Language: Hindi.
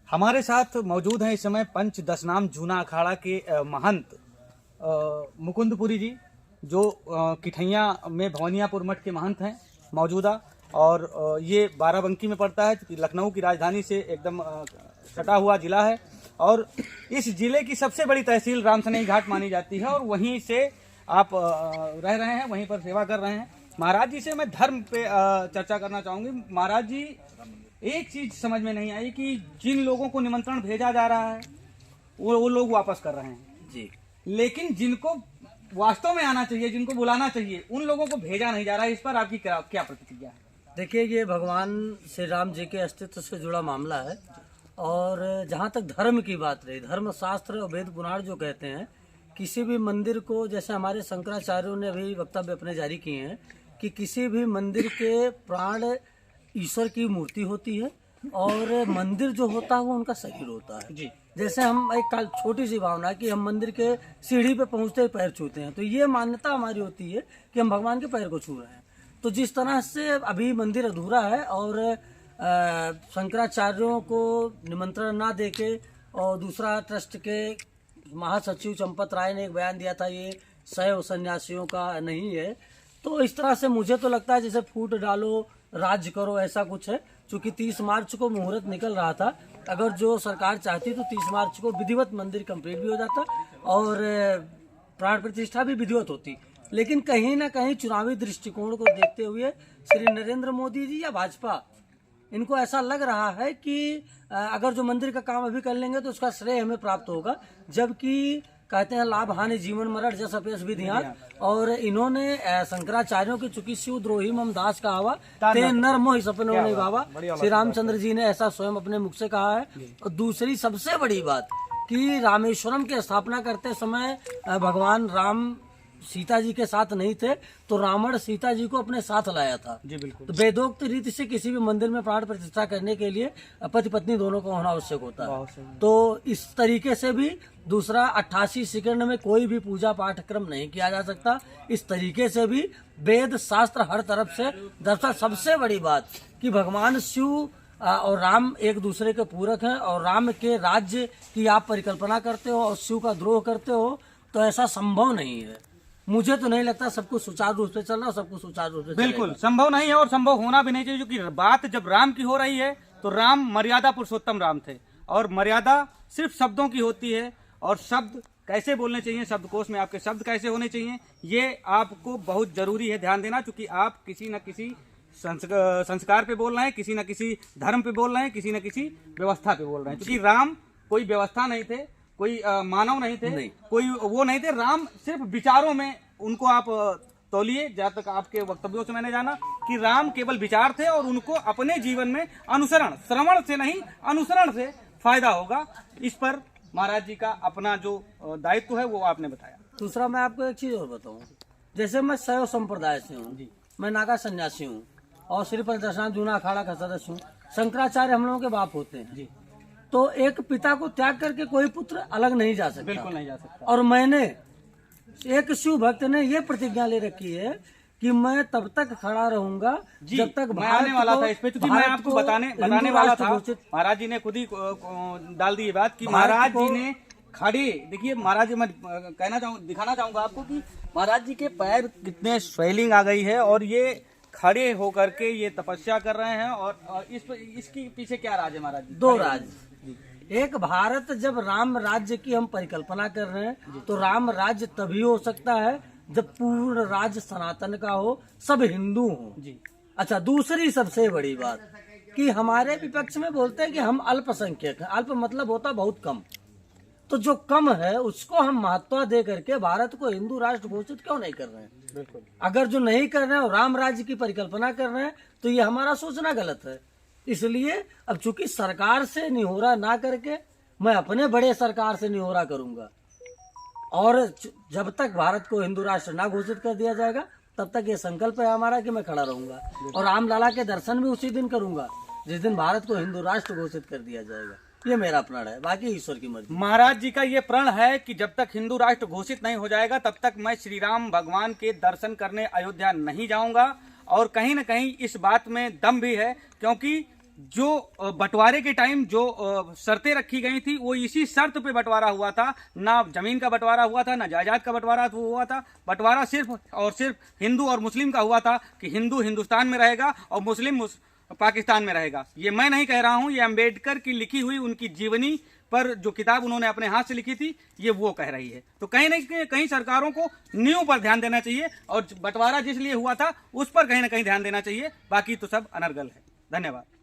हमारे साथ मौजूद हैं इस समय पंच दशनाम जूना अखाड़ा के महंत मुकुंदपुरी जी, जो किठैया में भवनियापुर मठ के महंत हैं मौजूदा। और ये बाराबंकी में पड़ता है, लखनऊ की राजधानी से एकदम सटा हुआ जिला है। और इस जिले की सबसे बड़ी तहसील रामसनई घाट मानी जाती है, और वहीं से आप रह रहे हैं, वहीं पर सेवा कर रहे हैं। महाराज जी से मैं धर्म पे चर्चा करना चाहूँगी। महाराज जी, एक चीज समझ में नहीं आई कि जिन लोगों को निमंत्रण भेजा जा रहा है वो लोग वापस कर रहे हैं जी, लेकिन जिनको वास्तव में आना चाहिए, जिनको बुलाना चाहिए, उन लोगों को भेजा नहीं जा रहा है। इस पर आपकी क्या प्रतिक्रिया है? देखिए, ये भगवान श्री राम जी के अस्तित्व से जुड़ा मामला है। और जहाँ तक धर्म की बात रही, धर्म शास्त्र और वेद पुराण जो कहते हैं, किसी भी मंदिर को, जैसे हमारे शंकराचार्यों ने अभी वक्तव्य अपने जारी किए हैं कि किसी भी मंदिर के प्राण ईश्वर की मूर्ति होती है, और मंदिर जो होता है वो उनका शरीर होता है जी। जैसे हम एक छोटी सी भावना कि हम मंदिर के सीढ़ी पे पहुंचते ही पैर छूते हैं, तो ये मान्यता हमारी होती है कि हम भगवान के पैर को छू रहे हैं। तो जिस तरह से अभी मंदिर अधूरा है और शंकराचार्यों को निमंत्रण ना देके, और दूसरा ट्रस्ट के महासचिव चंपत राय ने एक बयान दिया था ये शैव सन्यासियों का नहीं है, तो इस तरह से मुझे तो लगता है जैसे फूट डालो राज्य करो, ऐसा कुछ है। चूंकि 30 मार्च को मुहूर्त निकल रहा था, अगर जो सरकार चाहती तो 30 मार्च को विधिवत मंदिर कंप्लीट भी हो जाता और प्राण प्रतिष्ठा भी विधिवत होती। लेकिन कहीं ना कहीं चुनावी दृष्टिकोण को देखते हुए श्री नरेंद्र मोदी जी या भाजपा, इनको ऐसा लग रहा है कि अगर जो मंदिर का काम अभी कर लेंगे तो उसका श्रेय हमें प्राप्त होगा, जबकि कहते हैं लाभ हानि जीवन मरण जस अपेस विधियान। और इन्होंने शंकराचार्यों की चूंकि शिव द्रोही मम दास का आवा ते नर मोहि सपनों ने बाबा, श्री रामचंद्र जी ने ऐसा स्वयं अपने मुख से कहा है। और दूसरी सबसे बड़ी बात कि रामेश्वरम की स्थापना करते समय भगवान राम सीता जी के साथ नहीं थे, तो रावण सीता जी को अपने साथ लाया था जी। बिल्कुल। तो वेदोक्त रीति से किसी भी मंदिर में प्राण प्रतिष्ठा करने के लिए पति पत्नी दोनों को होना आवश्यक होता है। तो इस तरीके से भी दूसरा 88 सेकंड में कोई भी पूजा पाठक्रम नहीं किया जा सकता। इस तरीके से भी वेद शास्त्र हर तरफ से। दरअसल सबसे बड़ी बात कि भगवान शिव और राम एक दूसरे के पूरक हैं, और राम के राज्य की आप परिकल्पना करते हो और शिव का द्रोह करते हो, तो ऐसा संभव नहीं है। मुझे तो नहीं लगता सब कुछ सुचारू रूप से चल रहा, सब कुछ सुचारू रूप से बिल्कुल संभव नहीं है, और संभव होना भी नहीं चाहिए। क्योंकि बात जब राम की हो रही है तो राम मर्यादा पुरुषोत्तम राम थे, और मर्यादा सिर्फ शब्दों की होती है। और शब्द कैसे बोलने चाहिए, शब्दकोश में आपके शब्द कैसे होने चाहिए, ये आपको बहुत जरूरी है ध्यान देना। क्योंकि आप किसी न किसी संस्कार पे बोल रहे हैं, किसी न किसी धर्म पे बोल रहे हैं, किसी न किसी व्यवस्था पे बोल रहे हैं। क्योंकि राम कोई व्यवस्था नहीं थे, कोई मानव नहीं थे, कोई वो नहीं थे। राम सिर्फ विचारों में उनको आप तौलिए। जहाँ तक आपके वक्तव्यों से मैंने जाना कि राम केवल विचार थे, और उनको अपने जीवन में अनुसरण, श्रवण से नहीं अनुसरण से फायदा होगा। इस पर महाराज जी का अपना जो दायित्व है वो आपने बताया। दूसरा मैं आपको एक चीज और बताऊं, जैसे मैं शैव संप्रदाय से हूँ, मैं नागा सन्यासी हूँ और श्री पंच दशनाम जूना अखाड़ा का सदस्य हूँ। शंकराचार्य हम लोगों के बाप होते हैं जी। तो एक पिता को त्याग करके कोई पुत्र अलग नहीं जा सकता, बिल्कुल नहीं जा सकता। और मैंने एक शिव भक्त ने ये प्रतिज्ञा ले रखी है कि मैं तब तक खड़ा रहूंगा जब तक मैं आने वाला था इस पे, क्योंकि मैं आपको बताने वाला था। महाराज जी ने खुद ही डाल दी ये बात कि महाराज जी ने खड़े, देखिए महाराज जी, मैं दिखाना चाहूंगा आपको कि महाराज जी के पैर कितने स्वेलिंग आ गई है, और ये खड़े होकर के ये तपस्या कर रहे हैं। और इसके पीछे क्या राज है महाराज जी? दो राज। एक, भारत जब राम राज्य की हम परिकल्पना कर रहे हैं तो राम राज्य तभी हो सकता है जब पूर्ण राज्य सनातन का हो, सब हिंदू हो जी। अच्छा, दूसरी सबसे बड़ी बात कि हमारे विपक्ष में बोलते हैं कि हम अल्पसंख्यक हैं। अल्प मतलब होता बहुत कम, तो जो कम है उसको हम महत्व दे करके भारत को हिंदू राष्ट्र घोषित क्यों नहीं कर रहे हैं? बिल्कुल। अगर जो नहीं कर रहे हैं और राम राज्य की परिकल्पना कर रहे हैं तो ये हमारा सोचना गलत है। इसलिए अब चूंकि सरकार से निहोरा ना करके मैं अपने बड़े सरकार से निहोरा करूंगा, और जब तक भारत को हिंदू राष्ट्र ना घोषित कर दिया जाएगा तब तक ये संकल्प है हमारा कि मैं खड़ा रहूंगा, और राम लाला के दर्शन भी उसी दिन करूंगा जिस दिन भारत को हिंदू राष्ट्र घोषित कर दिया जाएगा। ये मेरा प्रण है, बाकी ईश्वर की मर्जी। महाराज जी का ये प्रण है कि जब तक हिंदू राष्ट्र घोषित नहीं हो जाएगा तब तक मैं श्री राम भगवान के दर्शन करने अयोध्या नहीं जाऊंगा। और कहीं न कहीं इस बात में दम भी है, क्योंकि जो बंटवारे के टाइम जो शर्तें रखी गई थी वो इसी शर्त पे बंटवारा हुआ था। ना जमीन का बंटवारा हुआ था, ना जायदाद का बंटवारा हुआ था। बंटवारा सिर्फ और सिर्फ हिंदू और मुस्लिम का हुआ था कि हिंदू हिंदुस्तान में रहेगा और मुस्लिम पाकिस्तान में रहेगा। ये मैं नहीं कह रहा हूं, ये अंबेडकर की लिखी हुई उनकी जीवनी पर जो किताब उन्होंने अपने हाथ से लिखी थी ये वो कह रही है। तो कहीं ना कहीं सरकारों को न्यू पर ध्यान देना चाहिए और बंटवारा जिस लिए हुआ था उस पर कहीं ना कहीं ध्यान देना चाहिए। बाकी तो सब अनर्गल है। धन्यवाद।